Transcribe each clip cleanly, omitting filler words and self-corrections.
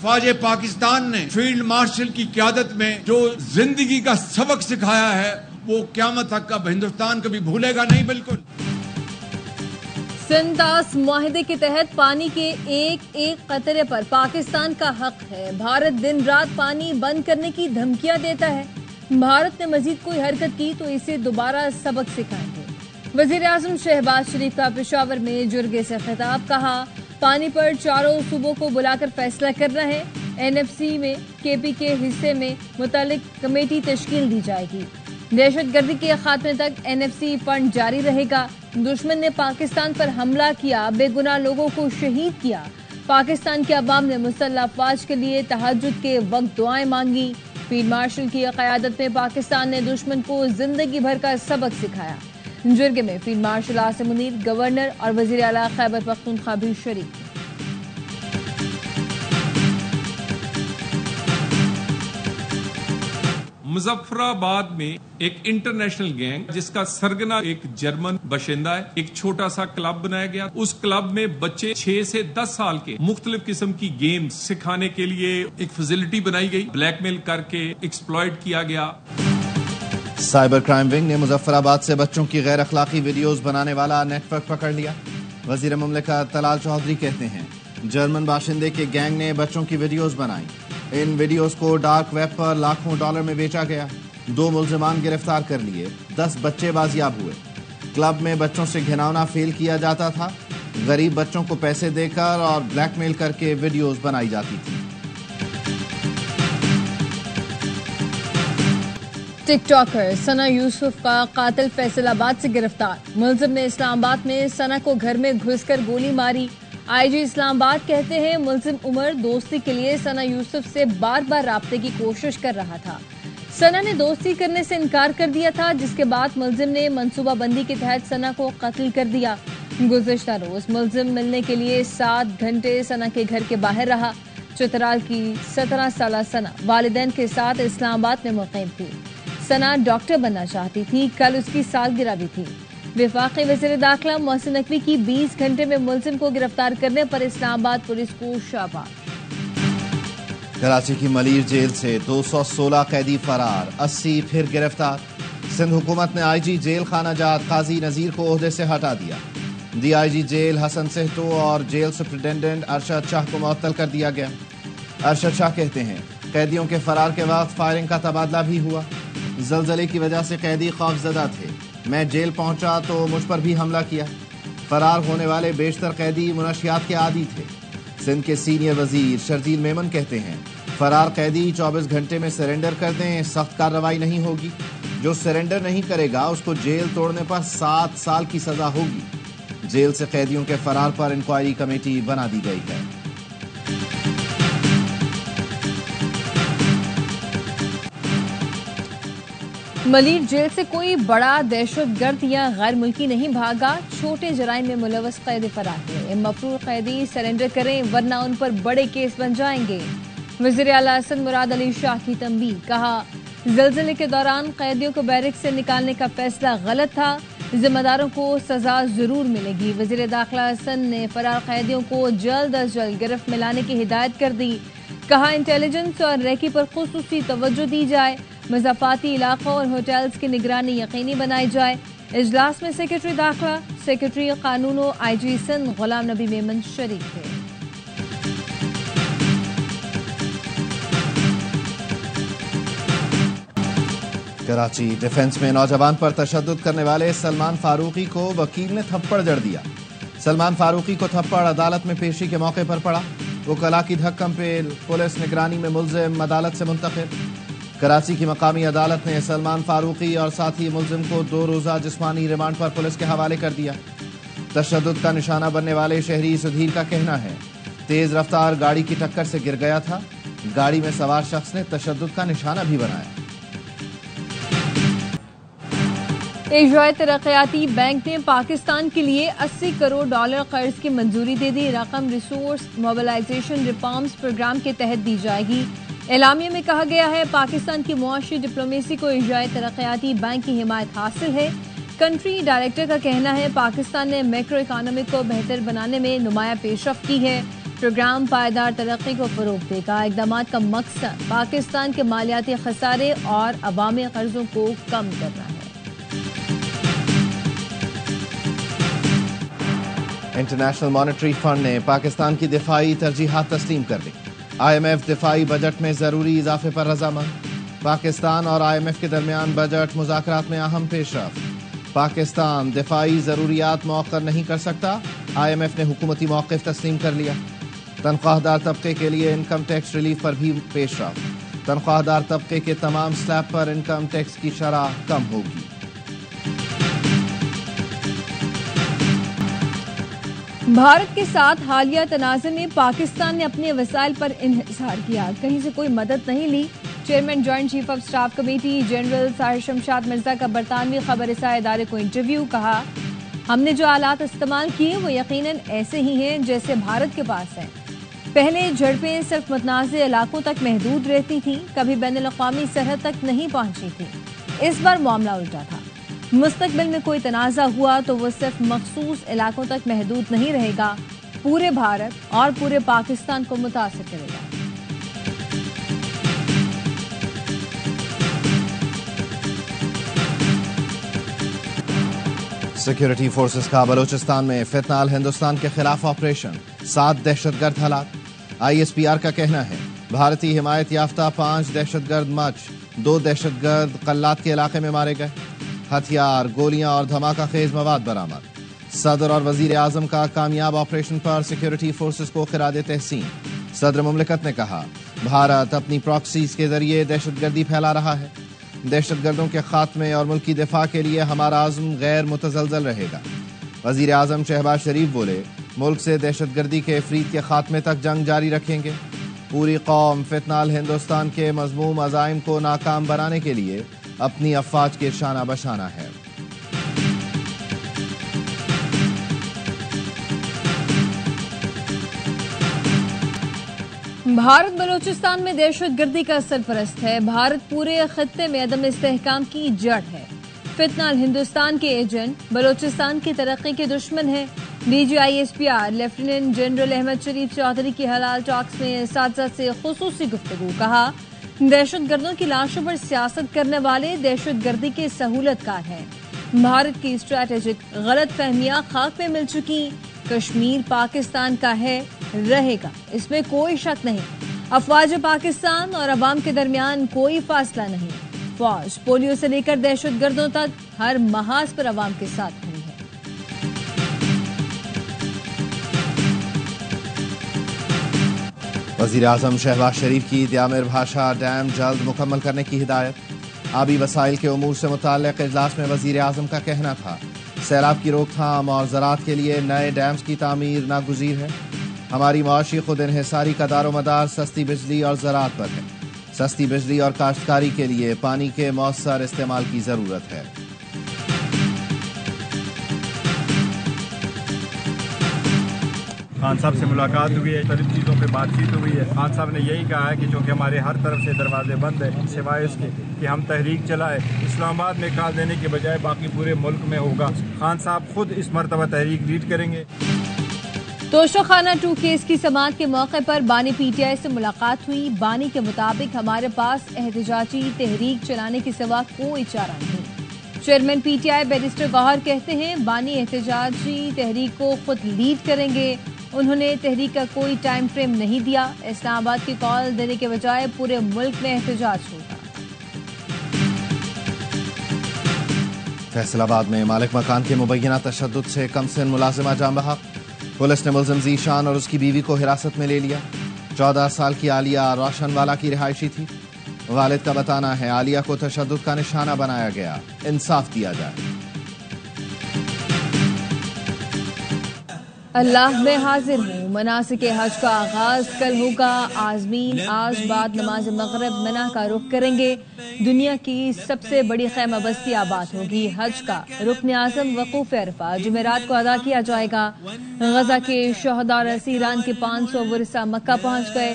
افواج پاکستان نے field marshal کی قیادت میں جو زندگی کا سبق سکھایا ہے وہ قیامت تک کا ہندوستان کبھی بھولے گا نہیں. بالکل. سنتاس معاہدے کے تحت پانی کے ایک ایک قطرے پر پاکستان کا حق ہے. بھارت دن رات پانی بند کرنے کی دھمکیاں دیتا ہے. بھارت نے مزید کوئی حرکت کی تو اسے دوبارہ سبق سکھائیں گے. وزیر اعظم شہباز شریف کا پشاور میں جرگے سے خطاب. کہا پانی پر چاروں صوبوں کو بلا کر فیصلہ کرنا ہے. این ایف سی میں کے پی کے حصے میں متعلق کمیٹی تشکیل دی جائے گی. دہشت گردی کے خاتمے تک این ایف سی فنڈ جاری رہے گا. دشمن نے پاکستان پر حملہ کیا, بے گناہ لوگوں کو شہید کیا. پاکستان کے عوام نے مسلح افواج کے لیے تہجد کے وقت دعائیں مانگی. فیلڈ مارشل کی قیادت میں پاکستان نے دشمن کو زندگی بھر کا سبق سکھایا. جرگے میں field marshal Asim Munir, governor اور وزیر اعلیٰ خیبر پختونخوا بھی شریک. مظفر آباد میں ایک انٹرنیشنل گینگ جس کا سرگنا ایک جرمن باشندہ ہے, ایک چھوٹا سا کلب بنایا گیا. اس کلب میں بچے 6 سے 10 سال کے مختلف قسم کی گیمز سکھانے کے لیے ایک فیسلٹی بنائی گئی. بلیک میل کر کے ایکسپلائٹ کیا گیا. سائبر کرائم ونگ نے مظفر آباد سے بچوں کی غیر اخلاقی ویڈیوز بنانے والا نیٹ ورک پکڑ لیا. وزیر مملکت طلال چودھری کہتے ہیں جرمن باشندے کے گینگ نے بچوں کی ویڈیوز بنائی. ان ویڈیوز کو ڈارک ویب پر لاکھوں ڈالر میں بیچا گیا. 2 ملزمان گرفتار کر لیے, 10 بچے بازیاب ہوئے. کلب میں بچوں سے گھناؤنا فیل کیا جاتا تھا. غریب بچوں کو پیسے دے کر اور بلیک میل کر کے ویڈیوز بنائی جاتی تھی. ٹک ٹاکر ثنا یوسف کا قاتل فیصل آباد سے گرفتار. ملزم نے اسلام آباد میں ثنا کو گھر میں گھس کر گولی ماری. آئی جی اسلام آباد کہتے ہیں ملزم عمر دوستی کے لیے ثنا یوسف سے بار بار رابطے کی کوشش کر رہا تھا. ثنا نے دوستی کرنے سے انکار کر دیا تھا, جس کے بعد ملزم نے منصوبہ بندی کے تحت ثنا کو قتل کر دیا. گزشتہ روز ملزم ملنے کے لیے 7 گھنٹے ثنا کے گھر کے باہر رہا. چترال کی 17 سالہ ثنا والدین کے ساتھ اسلام آباد میں مقیم تھی. ثنا ڈاکٹر بننا چاہتی تھی. کل اس کی سالگرہ بھی تھی. وفاقی وزیر داخلہ محسن نقوی کی 20 گھنٹے میں ملزم کو گرفتار کرنے پر اسلام آباد پولیس کو شاباش. کراچی کی ملیر جیل سے 216 قیدی فرار, 80 پھر گرفتار. سندھ حکومت نے آئی جی جیل خانہ جات قاضی نذیر کو عہدے سے ہٹا دیا. ڈی آئی جی جیل حسن سہتو اور جیل سپرنٹینڈنٹ ارشد شاہ کو معطل کر دیا گیا. ارشد شاہ کہتے ہیں قیدیوں کے فرار کے وقت فائرنگ کا تبادلہ بھی ہوا. زلزلے کی وجہ سے قیدی خوفزدہ تھے. میں جیل پہنچا تو مجھ پر بھی حملہ کیا. فرار ہونے والے بیشتر قیدی منشیات کے عادی تھے. سندھ کے سینئر وزیر شرجیل میمن کہتے ہیں فرار قیدی 24 گھنٹے میں سرنڈر کر دیں, سخت کارروائی نہیں ہوگی. جو سرنڈر نہیں کرے گا اس کو جیل توڑنے پر 7 سال کی سزا ہوگی. جیل سے قیدیوں کے فرار پر انکوائری کمیٹی بنا دی گئی ہے. ملیر جیل سے کوئی بڑا دہشت گرد یا غیر ملکی نہیں بھاگا. چھوٹے جرائم میں ملوث قیدی فرار ہوئے. مفرور قیدی سرنڈر کریں ورنہ ان پر بڑے کیس بن جائیں گے. وزیر اعلیٰ سندھ مراد علی شاہ کی تنبیہ. کہا زلزلے کے دوران قیدیوں کو بیرک سے نکالنے کا فیصلہ غلط تھا. ذمہ داروں کو سزا ضرور ملے گی. وزیر داخلہ سندھ نے فرار قیدیوں کو جلد از جلد گرفت میں لانے کی ہدایت کر دی. کہا انٹیلیجنس اور ریکی پر خصوصی توجہ دی جائے. مضافاتی علاقوں اور ہوٹلز کی نگرانی یقینی بنائی جائے. اجلاس میں سیکرٹری داخلہ, سیکرٹری قانون و آئی جی سندھ غلام نبی میمن شریک تھے. کراچی ڈیفنس میں نوجوان پر تشدد کرنے والے سلمان فاروقی کو وکیل نے تھپڑ جڑ دیا. سلمان فاروقی کو تھپڑ عدالت میں پیشی کے موقع پر پڑا. وکلاء کی دھکم پہ پولیس نگرانی میں ملزم عدالت سے منتقل. کراچی کی مقامی عدالت نے سلمان فاروقی اور ساتھی ملزم کو 2 روزہ جسمانی ریمانڈ پر پولیس کے حوالے کر دیا. تشدد کا نشانہ بننے والے شہری سدھیر کا کہنا ہے تیز رفتار گاڑی کی ٹکر سے گر گیا تھا. گاڑی میں سوار شخص نے تشدد کا نشانہ بھی بنایا. ایشیائی ترقیاتی بینک نے پاکستان کے لیے $80 کروڑ قرض کی منظوری دے دی. رقم ریسورس موبلائزیشن ریفارمز پروگرام کے تحت دی جائے گی. اعلامیہ میں کہا گیا ہے پاکستان کی معاشی ڈپلومیسی کو ایشیائی ترقیاتی بینک کی حمایت حاصل ہے. کنٹری ڈائریکٹر کا کہنا ہے پاکستان نے میکرو اکانومی کو بہتر بنانے میں نمایاں پیش رفت کی ہے. پروگرام پائیدار ترقی کو فروغ دے گا. اقدامات کا مقصد پاکستان کے مالیاتی خسارے اور عوامی قرضوں کو کم کرنا ہے. انٹرنیشنل مانیٹری فنڈ نے پاکستان کی دفاعی ترجیحات تسلیم کر لی. IMF دفاعی بجٹ میں ضروری اضافے پر رضامند. پاکستان اور IMF کے درمیان بجٹ مذاکرات میں اہم پیش رفت. پاکستان دفاعی ضروریات مؤخر نہیں کر سکتا. IMF نے حکومتی موقف تسلیم کر لیا. تنخواہ دار طبقے کے لیے انکم ٹیکس ریلیف پر بھی پیش رفت. تنخواہ دار طبقے کے تمام سلیب پر انکم ٹیکس کی شرح کم ہوگی. بھارت کے ساتھ حالیہ تنازع میں پاکستان نے اپنے وسائل پر انحصار کیا. کہیں سے کوئی مدد نہیں لی. Chairman joint chief of staff committee general Tahir Shamshad Mirza کا برطانوی خبر رساں ادارے کو انٹرویو. کہا ہم نے جو آلات استعمال کیے وہ یقیناً ایسے ہی ہیں جیسے بھارت کے پاس ہیں. پہلے جھڑپیں صرف متنازع علاقوں تک محدود رہتی تھیں, کبھی بین الاقوامی سرحد تک نہیں پہنچی تھی. اس بار معاملہ الٹا تھا. مستقبل میں کوئی تنازع ہوا تو وہ صرف مخصوص علاقوں تک محدود نہیں رہے گا, پورے بھارت اور پورے پاکستان کو متاثر کرے گا. سیکیورٹی فورسز کا بلوچستان میں فتنہ ہندوستان کے خلاف آپریشن. 7 دہشت گرد ہلاک. ISPR کا کہنا ہے بھارتی حمایت یافتہ 5 دہشت گرد مچ 2 دہشت گرد قلات کے علاقے میں مارے گئے. ہتھیار, گولیاں اور دھماکہ خیز مواد برآمد. صدر اور وزیر اعظم کا کامیاب آپریشن پر سیکیورٹی فورسز کو خراج تحسین. صدر مملکت نے کہا بھارت اپنی پراکسیز کے ذریعے دہشت گردی پھیلا رہا ہے. دہشت گردوں کے خاتمے اور ملکی دفاع کے لیے ہمارا عزم غیر متزلزل رہے گا. وزیر اعظم شہباز شریف بولے ملک سے دہشت گردی کے افریت کے خاتمے تک جنگ جاری رکھیں گے. پوری قوم فتنہ ہندوستان کے مذموم عزائم کو ناکام بنانے کے لیے اپنی افواج کے شانہ بشانہ ہے. بھارت بلوچستان میں دہشت گردی کا سرپرست ہے. بھارت پورے خطے میں عدم استحکام کی جڑ ہے. فتنہ ہندوستان کے ایجنٹ بلوچستان کی ترقی کے دشمن ہیں. DG ISPR lieutenant general Ahmed Sharif Chaudhry کی حلال ٹاکس میں اساتذہ سے خصوصی گفتگو. کہا دہشت گردوں کی لاشوں پر سیاست کرنے والے دہشت گردی کے سہولت کار ہیں. بھارت کی اسٹریٹجک غلط فہمیاں خاک میں مل چکی. کشمیر پاکستان کا ہے, رہے گا, اس میں کوئی شک نہیں. افواج پاکستان اور عوام کے درمیان کوئی فاصلہ نہیں. فوج پولیو سے لے کر دہشت گردوں تک ہر محاذ پر عوام کے ساتھ کھڑی ہے. وزیر اعظم شہباز شریف کی دیامر بھاشا ڈیم جلد مکمل کرنے کی ہدایت. آبی وسائل کے امور سے متعلق اجلاس میں وزیر اعظم کا کہنا تھا سیلاب کی روک تھام اور زراعت کے لیے نئے ڈیمز کی تعمیر ناگزیر ہے. ہماری معاشی خود انحصاری کا دار و مدار سستی بجلی اور زراعت پر ہے. سستی بجلی اور کاشتکاری کے لیے پانی کے مؤثر استعمال کی ضرورت ہے. خان صاحب سے ملاقات ہوئی ہے, مختلف چیزوں پہ بات چیت ہوئی ہے. خان صاحب نے یہی کہا ہے کہ چونکہ ہمارے ہر طرف سے دروازے بند ہیں سوائے اس کے کہ ہم تحریک چلائے. اسلام آباد میں کال دینے کے بجائے باقی پورے ملک میں ہوگا. خان صاحب خود اس مرتبہ تحریک لیڈ کریں گے. توشہ خانہ 2 کیس کی سماعت کے موقع پر بانی PTI سے ملاقات ہوئی. بانی کے مطابق ہمارے پاس احتجاجی تحریک چلانے کے سوا کوئی چارہ نہیں. چیئرمین PTI بیرسٹر گوہر کہتے ہیں بانی احتجاجی تحریک کو خود لیڈ کریں گے. انہوں نے تحریک کا کوئی ٹائم فریم نہیں دیا. اسلام آباد کی کال دینے کے بجائے پورے ملک میں احتجاج ہوگا. فیصل آباد میں مالک مکان کے مبینہ تشدد سے کم سن ملازمہ جاں بحق. پولیس نے ملزم ذیشان اور اس کی بیوی کو حراست میں لے لیا. 14 سال کی عالیہ روشن والا کی رہائشی تھی. والد کا بتانا ہے عالیہ کو تشدد کا نشانہ بنایا گیا, انصاف دیا جائے. اللہ میں حاضر ہوں. مناسک حج کا آغاز کل ہوگا. عازمین آج بعد نماز مغرب منی کا رخ کریں گے. دنیا کی سب سے بڑی خیمہ بستی آباد ہوگی. حج کا رکن اعظم وقوف عرفہ جمعرات کو ادا کیا جائے گا. غزہ کے شہداء اور اسیران کے 500 ورثہ مکہ پہنچ گئے.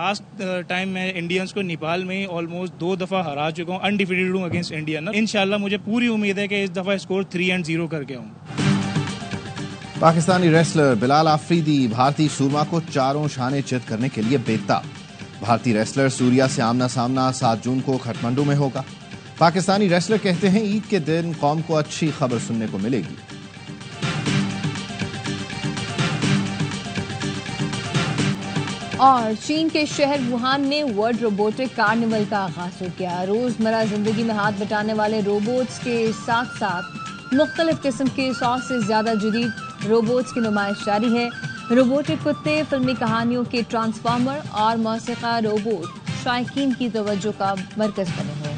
لاسٹ ٹائم میں انڈینس کو نیپال میں آلموسٹ 2 دفعہ ہرا چکا ہوں, انڈیفیٹڈ ہوں اگینسٹ انڈیا. انشاءاللہ مجھے پوری امید ہے کہ اس دفعہ اسکور 3-0 کر کے آؤں. پاکستانی ریسلر بلال آفریدی بھارتی سورما کو 4 شانے چت کرنے کے لیے بےتاب. بھارتی ریسلر سوریا سے آمنا سامنا 7 جون کو کھٹمنڈو میں ہوگا. پاکستانی ریسلر کہتے ہیں عید کے دن قوم کو اچھی خبر سننے کو ملے گی. اور چین کے شہر ووہان میں ورلڈ روبوٹک کارنیول کا آغاز ہو گیا. روزمرہ زندگی میں ہاتھ بٹانے والے روبوٹس کے ساتھ ساتھ مختلف قسم کے 100 سے زیادہ جدید روبوٹس کی نمائش جاری ہے. روبوٹک کتے، فلمی کہانیوں کے ٹرانسفارمر اور موسیقار روبوٹ شائقین کی توجہ کا مرکز بنے ہوئے.